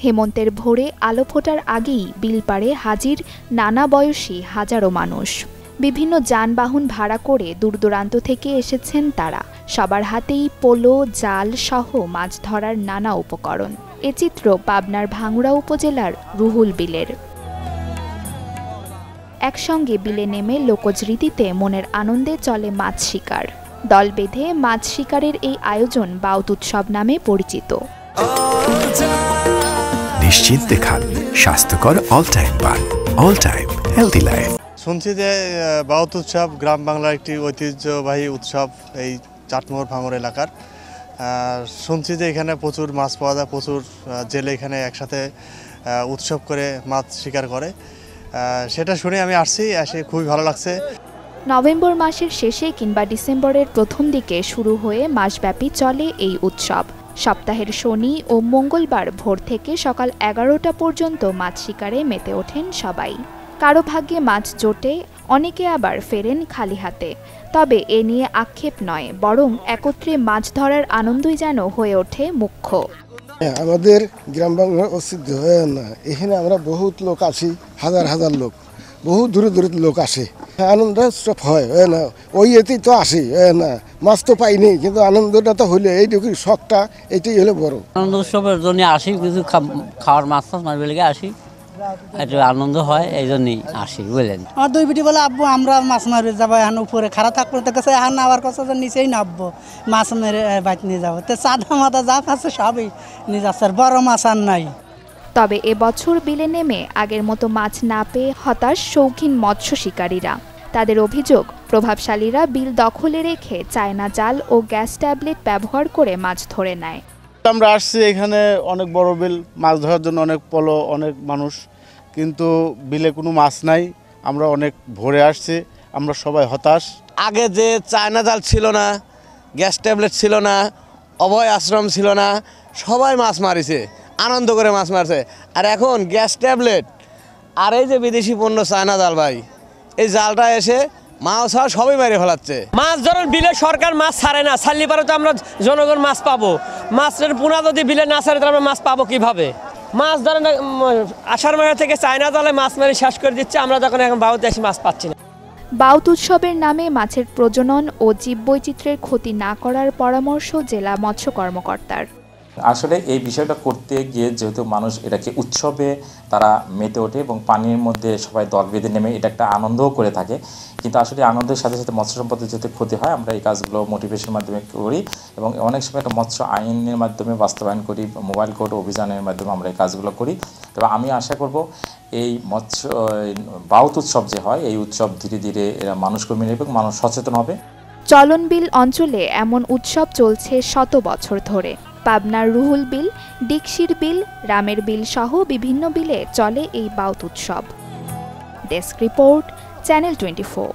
হেমন্তের ভোরে আলো ফোটার আগেই বিলপাড়ে হাজির নানা বয়সী হাজারো মানুষ। বিভিন্ন যানবাহন ভাড়া করে দূরদূরান্ত থেকে এসেছেন তারা। সবার হাতেই পোলো, জাল সহ মাছ ধরার নানা উপকরণ। এ চিত্র পাবনার ভাঙ্গুড়া উপজেলার রুহুল বিলের। একসঙ্গে বিলে নেমে লোকজ রীতিতে মনের আনন্দে চলে মাছ শিকার। দল বেঁধে মাছ শিকারের এই আয়োজন বাউত উৎসব নামে পরিচিত। নিশ্চিন্তে খান স্বাস্থ্যকর অল টাইম পান, অল টাইম হেলদি লাইফ। শুনছি যে বাউত উৎসব গ্রাম বাংলার একটি ঐতিহ্যবাহী উৎসব এই চাটমোহর ভাঙড় এলাকার। শুনছি যে এখানে প্রচুর মাছ পাওয়া যায়, প্রচুর জেলে এখানে একসাথে উৎসব করে মাছ শিকার করে। সেটা শুনে আমি আসছি, এসে খুবই ভালো লাগছে। নভেম্বর মাসের শেষে কিংবা ডিসেম্বরের প্রথম দিকে শুরু হয়ে মাসব্যাপী চলে এই উৎসব। সপ্তাহের শনি ও মঙ্গলবার ভোর থেকে সকাল 11টা পর্যন্ত মাছ শিকারে মেতে ওঠেন সবাই। কারো ভাগ্যে মাছ জোটে, অনেকে আবার ফেরেন খালি হাতে। তবে এ নিয়ে আক্ষেপ নয়, বরং একত্রে মাছ ধরার আনন্দই যেন হয়ে ওঠে মুখ্য। আমাদের গ্রাম বাংলার অস্তিত্ব না, এখানে আমরা বহুত লোক আসি, হাজার হাজার লোক, বহু দূরে দূরে লোক আসে। আনন্দ উৎসব হয় না, ওই এতেই তো আসি না, মাছ তো পাইনি, কিন্তু আনন্দটা তো হইলে এইটুকু শখটা, এইটাই হলে বড় আনন্দ। উৎসবের জন্য আসি, কিছু খাওয়ার মাছ মারবে লেগে আসি, একটু আনন্দ হয়, এই জন্যই আসি, বুঝলেন। আমার দুই বিটি বলে, আব্বু আমরা মাছ মারবে যাবো, এখন উপরে খারাপ থাকবো, তো কাছে এখন আবার কাছে নিচেই নামবো, মাছ মেরে বাইক নিয়ে যাবো। তো চাঁদা মাদা যা আছে সবই নিয়ে যাচ্ছে, বড় মাছ আর নাই। তবে এবছর বিলে নেমে আগের মতো মাছ না পেয়ে হতাশ শৌখিন মৎস্য শিকারীরা। তাদের অভিযোগ, প্রভাবশালীরা বিল দখলে রেখে চায়না জাল ও গ্যাস ট্যাবলেট ব্যবহার করে মাছ ধরে নেয়। আমরা আসছি এখানে অনেক বড় বিল, মাছ ধরার জন্য অনেক পলো, অনেক মানুষ, কিন্তু বিলে কোনো মাছ নাই। আমরা অনেক ভোরে আসছি, আমরা সবাই হতাশ। আগে যে চায়না জাল ছিল না, গ্যাস ট্যাবলেট ছিল না, অভয় আশ্রম ছিল না, সবাই মাছ মারিছে, আনন্দ করে মাছ মারছে। আর এখন গ্যাস ট্যাবলেট আর এই যে বিদেশি পণ্য চায়না জাল, ভাই এই জালটা এসে মাছ ছাড়া সবই মেরে ফেলাচ্ছে। মাছ ধরার বিলে সরকার মাছ ছাড়ে না, ছাড়লে পারে তো আমরা জনগণ মাছ পাবো। মাছের পোনা যদি বিলে না ছাড়ে তাহলে আমরা মাছ পাবো কিভাবে? মাছ ধরেন আষাঢ় মাস থেকে চায়না জালে মাছ মেরে শেষ করে দিচ্ছে, আমরা যখন এখন বাউতে এসে মাছ পাচ্ছি না। বাউত উৎসবের নামে মাছের প্রজনন ও জীববৈচিত্র্যের ক্ষতি না করার পরামর্শ জেলা মৎস্য কর্মকর্তার। আসলে এই বিষয়টা করতে গিয়ে যেহেতু মানুষ এটাকে উৎসবে তারা মেতে ওঠে এবং পানির মধ্যে সবাই দল বেঁধে নেমে এটা একটা আনন্দও করে থাকে, কিন্তু আসলে আনন্দের সাথে সাথে মৎস্য সম্পদের যেহেতু ক্ষতি হয়, আমরা এই কাজগুলো মোটিভেশনের মাধ্যমে করি এবং অনেক সময় একটা মৎস্য আইনের মাধ্যমে বাস্তবায়ন করি, মোবাইল কোর্ট অভিযানের মাধ্যমে আমরা এই কাজগুলো করি। তবে আমি আশা করব এই মৎস্য বাউত উৎসব যে হয়, এই উৎসব ধীরে ধীরে এরা মানুষ কর্মী নেবে এবং মানুষ সচেতন হবে। চলনবিল অঞ্চলে এমন উৎসব চলছে শত বছর ধরে। পাবনার রুহুল বিল, ডিকশির বিল, রামের বিল সহ বিভিন্ন বিলে চলে এই বাউত উৎসব। Desk report, channel 24।